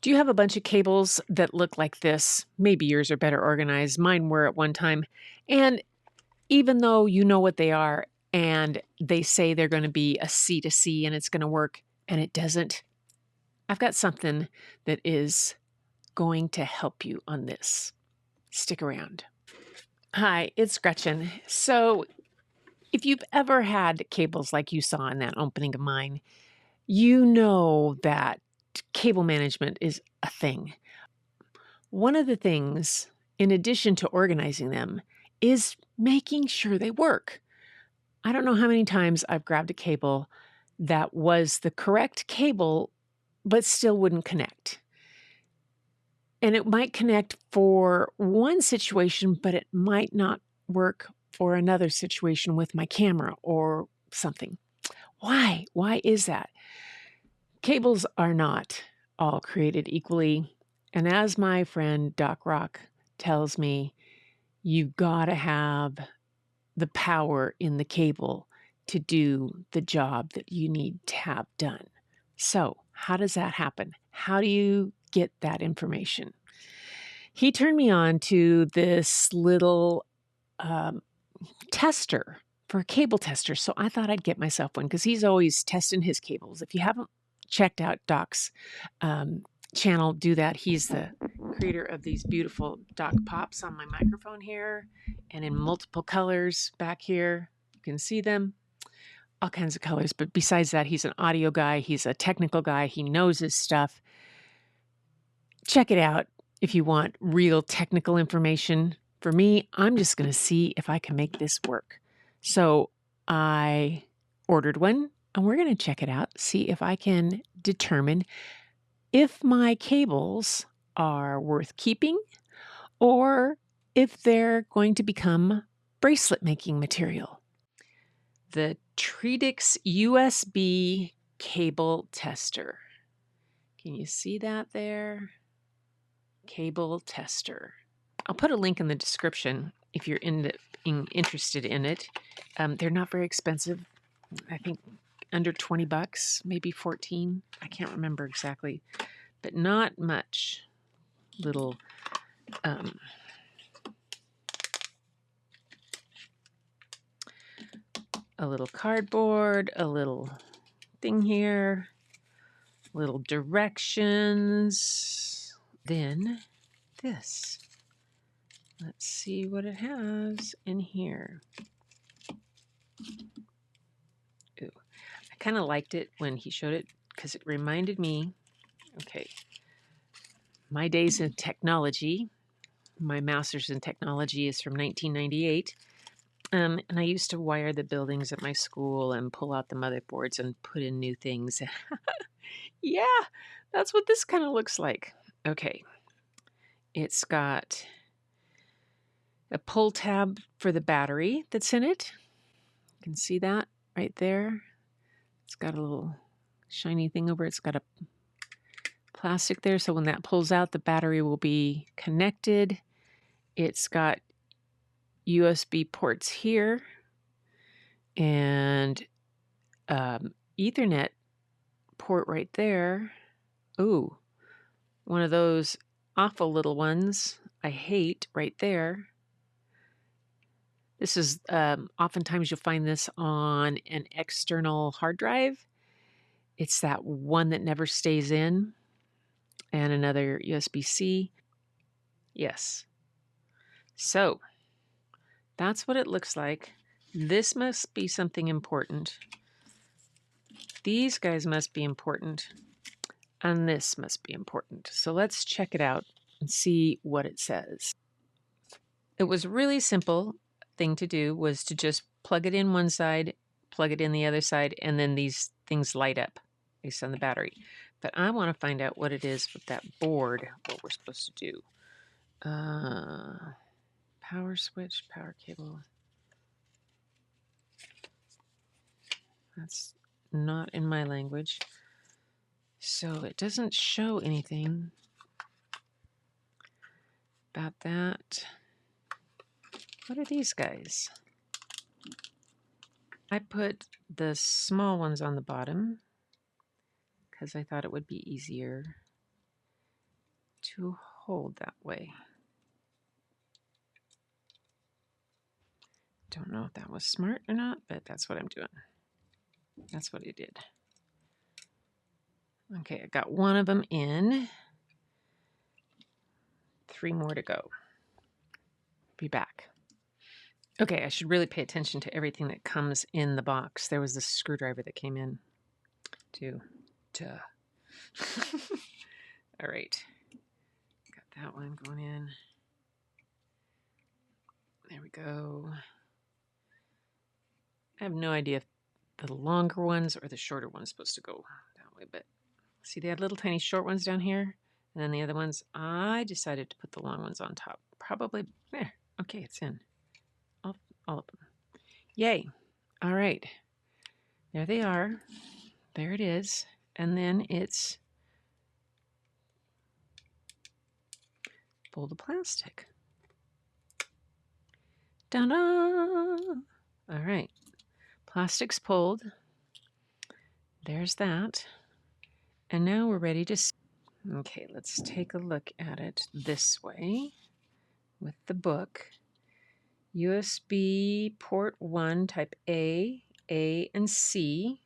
Do you have a bunch of cables that look like this? Maybe yours are better organized. Mine were at one time. And even though you know what they are and they say they're going to be a C to C and it's going to work and it doesn't, I've got something that is going to help you on this. Stick around. Hi, it's Gretchen. So, if you've ever had cables like you saw in that opening of mine, you know that cable management is a thing. One of the things, in addition to organizing them, is making sure they work. I don't know how many times I've grabbed a cable that was the correct cable, but still wouldn't connect. And it might connect for one situation, but it might not work for another situation with my camera or something. Why? Why is that? Cables are not all created equally. And as my friend DocRock tells me, you've got to have the power in the cable to do the job that you need to have done. So, how does that happen? How do you get that information? He turned me on to this little tester for a cable tester. So I thought I'd get myself one because he's always testing his cables. If you haven't checked out Doc's channel, do that. He's the creator of these beautiful Doc pops on my microphone here and in multiple colors back here. You can see them, all kinds of colors. But besides that, he's an audio guy. He's a technical guy. He knows his stuff. Check it out if you want real technical information. For me, I'm just going to see if I can make this work. So I ordered one and we're going to check it out, see if I can determine if my cables are worth keeping or if they're going to become bracelet making material. The Treedix USB cable tester. Can you see that there? Cable tester. I'll put a link in the description if you're interested in it. They're not very expensive. I think under 20 bucks, maybe 14. I can't remember exactly, but not much. Little a little cardboard, a little thing here, little directions. Then this. Let's see what it has in here. Ooh, I kind of liked it when he showed it because it reminded me, okay, my days in technology. My master's in technology is from 1998. And I used to wire the buildings at my school and pull out the motherboards and put in new things. Yeah, that's what this kind of looks like. Okay. It's got a pull tab for the battery that's in it. You can see that right there. It's got a little shiny thing over it. It's got a plastic there. So when that pulls out, the battery will be connected. It's got USB ports here and Ethernet port right there. Ooh, one of those awful little ones I hate right there. This is oftentimes you'll find this on an external hard drive. It's that one that never stays in, and another USB-C. Yes. So that's what it looks like. This must be something important. These guys must be important. And this must be important. So let's check it out and see what it says. It was really simple thing to do was to just plug it in one side, plug it in the other side, and then these things light up based on the battery. But I want to find out what it is with that board, what we're supposed to do. Power switch, power cable. That's not in my language. So it doesn't show anything about that. What are these guys? I put the small ones on the bottom because I thought it would be easier. to hold that way. Don't know if that was smart or not, but that's what I'm doing. That's what I did. Okay, I got one of them in. 3 more to go. Be back. Okay, I should really pay attention to everything that comes in the box. There was this screwdriver that came in too. Duh. All right. Got that one going in. There we go. I have no idea if the longer ones or the shorter ones supposed to go that way, but see, they had little tiny short ones down here, and then the other ones, I decided to put the long ones on top. Probably there. Okay, it's in. All of them. Yay. All right. There they are. There it is. And then it's pull the plastic. Ta-da! All right. Plastic's pulled. There's that. And now we're ready to see. Okay, let's take a look at it this way with the book. USB port 1, type A and C.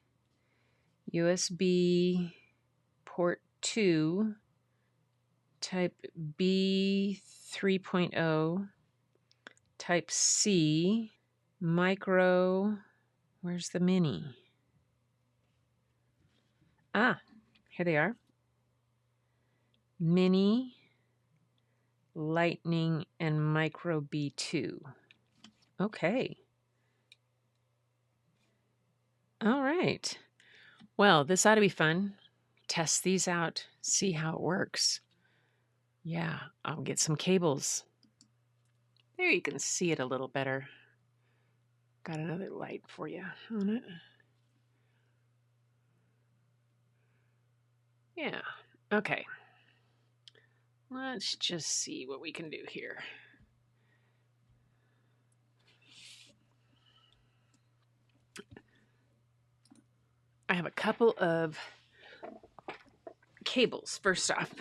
USB port 2, type B 3.0, type C, micro, where's the mini? Ah, here they are. Mini, lightning, and micro B2. Okay. All right. Well, this ought to be fun. Test these out, see how it works. Yeah, I'll get some cables. There you can see it a little better. Got another light for you on it. Yeah, okay. Let's just see what we can do here. I have a couple of cables. First off,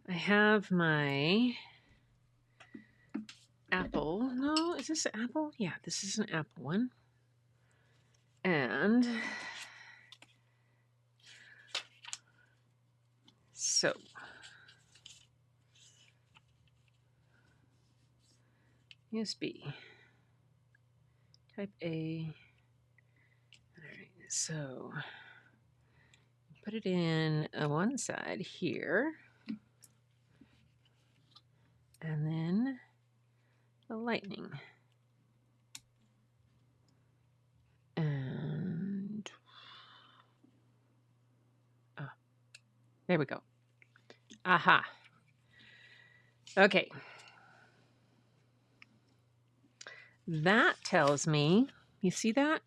I have my Apple. No, is this an Apple? Yeah, this is an Apple one. And so USB type A. All right, so put it in one side here, and then the lightning. And there we go. Aha. Okay. That tells me, you see that?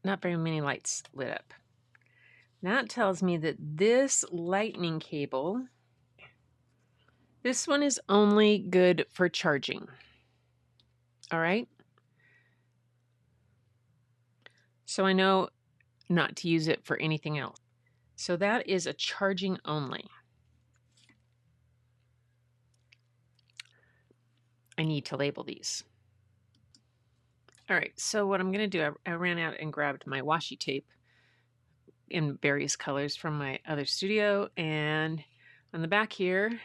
Not very many lights lit up. That tells me that this lightning cable, this one is only good for charging. All right? So I know not to use it for anything else. So that is a charging only. I need to label these. All right, so what I'm going to do, I ran out and grabbed my washi tape in various colors from my other studio, and on the back here,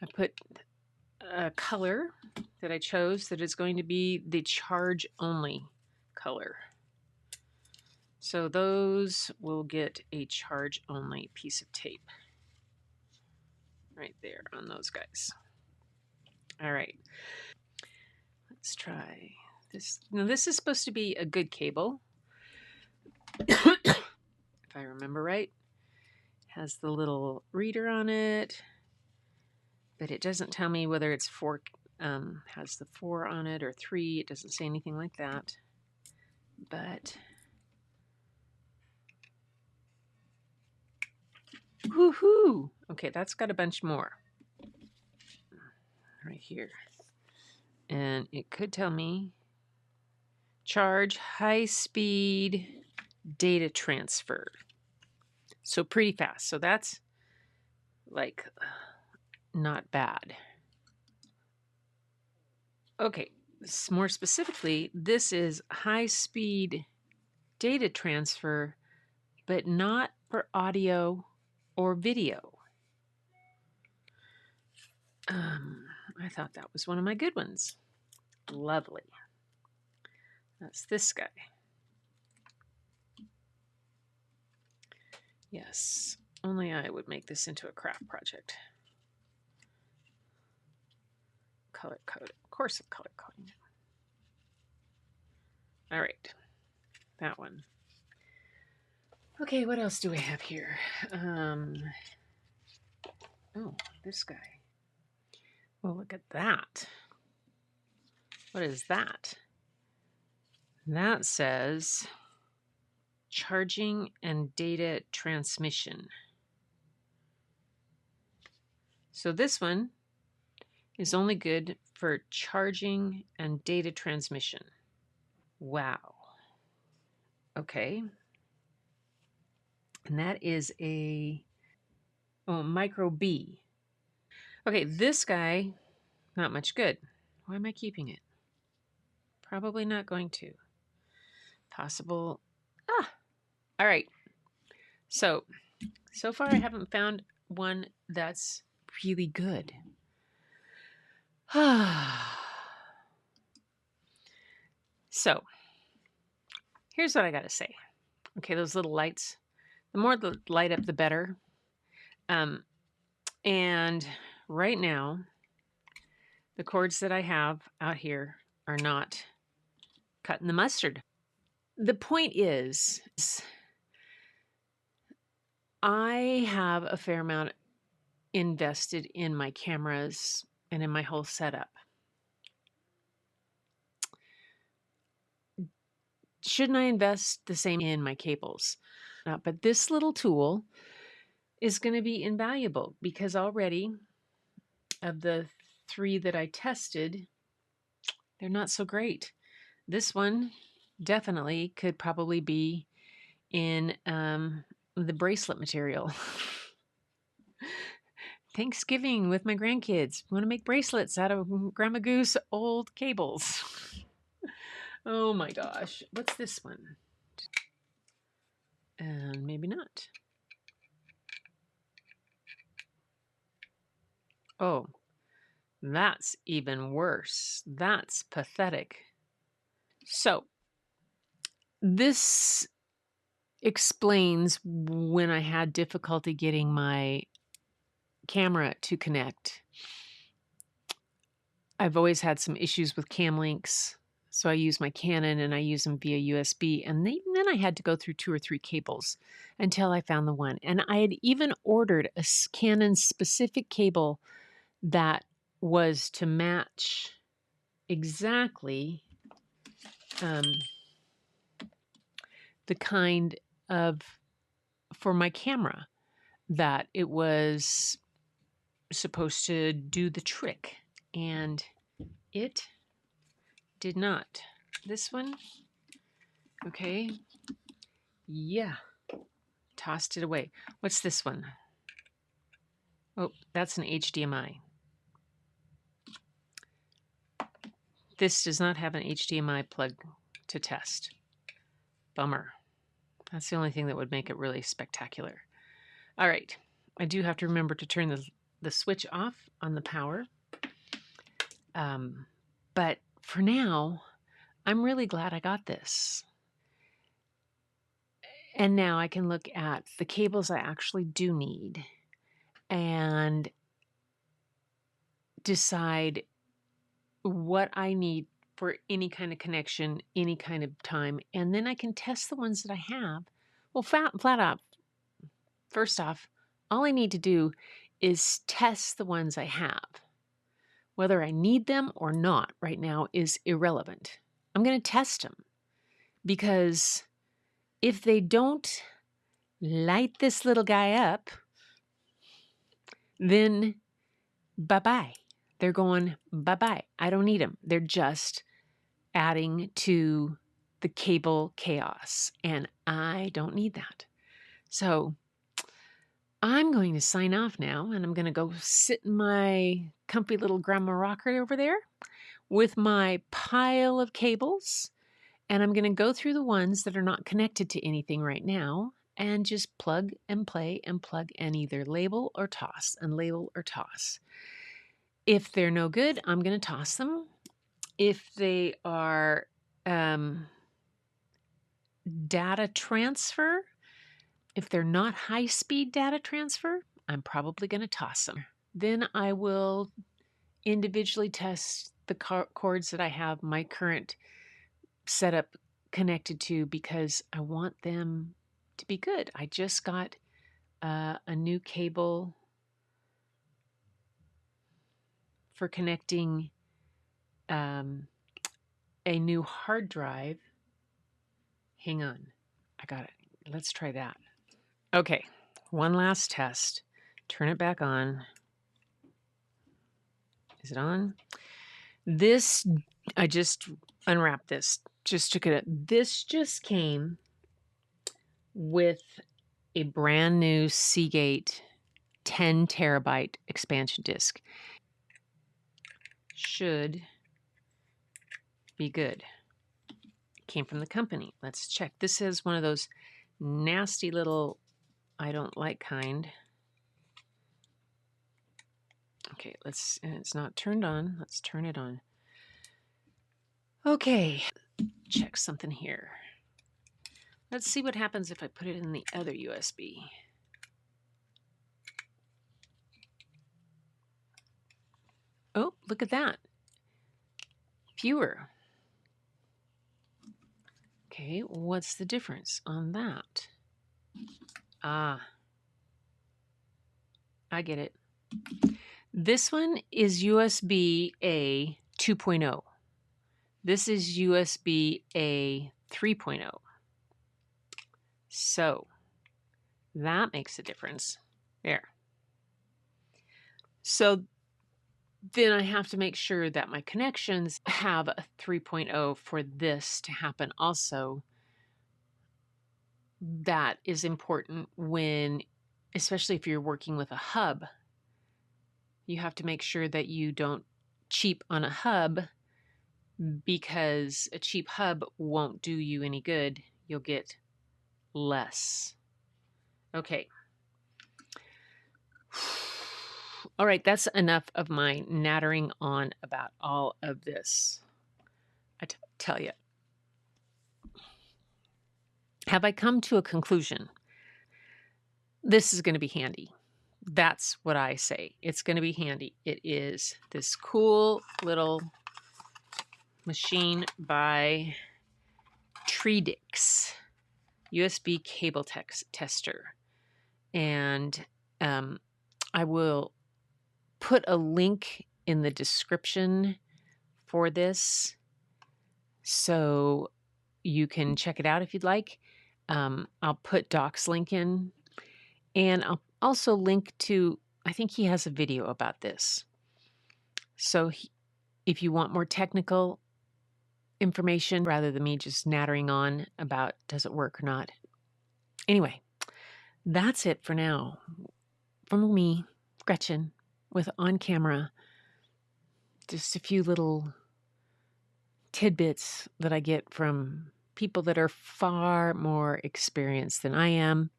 I put a color that I chose that is going to be the charge only color. So those will get a charge only piece of tape right there on those guys. All right, let's try this. Now this is supposed to be a good cable. If I remember right. It has the little reader on it, but it doesn't tell me whether it's has the 4 on it or 3. It doesn't say anything like that. But woohoo! Okay, that's got a bunch more right here. And it could tell me charge high speed data transfer. So pretty fast. So that's like not bad. Okay, more specifically, this is high-speed data transfer, but not for audio or video. I thought that was one of my good ones. Lovely. That's this guy. Yes, only I would make this into a craft project. Color code. Of course I'm color coding it. All right, that one. Okay, what else do we have here? Oh, this guy. Well, look at that. What is that? That says charging and data transmission. So this one is only good for charging and data transmission. Wow. Okay. And that is a micro B. Okay, this guy, not much good. Why am I keeping it? Probably not going to. Possible. All right. So far I haven't found one that's really good. So here's what I got to say. Okay, those little lights, the more the light up, the better. And right now, the cords that I have out here are not cutting the mustard. The point is, I have a fair amount invested in my cameras and in my whole setup. Shouldn't I invest the same in my cables? But this little tool is going to be invaluable because already of the 3 that I tested, they're not so great. This one definitely could probably be in the bracelet material. Thanksgiving with my grandkids. Want to make bracelets out of Grandma Goose old cables. Oh my gosh. What's this one? And maybe not. Oh, that's even worse. That's pathetic. So this explains when I had difficulty getting my camera to connect. I've always had some issues with cam links. So I use my Canon and I use them via USB. And then I had to go through 2 or 3 cables until I found the one. And I had even ordered a Canon specific cable that was to match exactly the kind of, for my camera, that it was supposed to do the trick. And it did not. This one, okay, yeah, tossed it away. What's this one? Oh, that's an HDMI. This does not have an HDMI plug to test. Bummer. That's the only thing that would make it really spectacular. All right, I do have to remember to turn the switch off on the power. But for now, I'm really glad I got this. And now I can look at the cables I actually do need and decide what I need for any kind of connection, any kind of time. And then I can test the ones that I have. Well, flat out, first off, all I need to do is test the ones I have. Whether I need them or not right now is irrelevant. I'm going to test them because if they don't light this little guy up, then bye-bye. They're going bye-bye. I don't need them. They're just adding to the cable chaos, and I don't need that. So I'm going to sign off now, and I'm going to go sit in my comfy little grandma rocker over there with my pile of cables, and I'm going to go through the ones that are not connected to anything right now and just plug and play and plug and either label or toss and label or toss. If they're no good, I'm going to toss them. If they are data transfer, if they're not high-speed data transfer, I'm probably going to toss them. Then I will individually test the cords that I have my current setup connected to because I want them to be good. I just got a new cable for connecting a new hard drive. Hang on, I got it. Let's try that. Okay, one last test. Turn it back on. Is it on? This, I just unwrapped this. Just took it. This just came with a brand new Seagate 10 terabyte expansion disk. Should be good. Came from the company. Let's check. This is one of those nasty little I don't like kind. Okay, and it's not turned on. Let's turn it on. Okay, check something here. Let's see what happens if I put it in the other USB. Oh, look at that. Fewer. Okay, what's the difference on that? Ah, I get it. This one is USB-A 2.0. This is USB-A 3.0. So that makes a difference there. So then I have to make sure that my connections have a 3.0 for this to happen also. That is important when, especially if you're working with a hub, you have to make sure that you don't cheap on a hub because a cheap hub won't do you any good. You'll get less. Okay. All right, that's enough of my nattering on about all of this. I tell you. Have I come to a conclusion? This is going to be handy. That's what I say. It's going to be handy. It is this cool little machine by Treedix, USB cable tester. And I will put a link in the description for this so you can check it out if you'd like. I'll put Doc's link in, and I'll also link to, I think he has a video about this. So if you want more technical information rather than me just nattering on about does it work or not. Anyway, that's it for now. From me, Gretchen, with on camera, just a few little tidbits that I get from people that are far more experienced than I am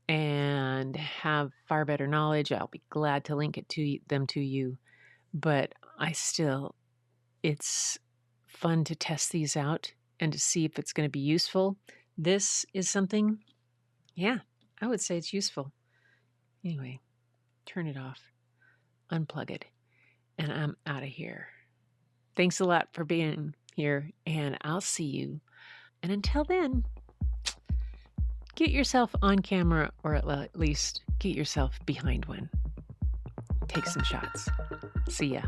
and have far better knowledge. I'll be glad to link it to them to you. But it's fun to test these out and to see if it's going to be useful. This is something, yeah, I would say it's useful. Anyway, turn it off, unplug it, and I'm out of here. Thanks a lot for being here, and I'll see you. And until then, get yourself on camera, or at least get yourself behind one. Take some shots. See ya.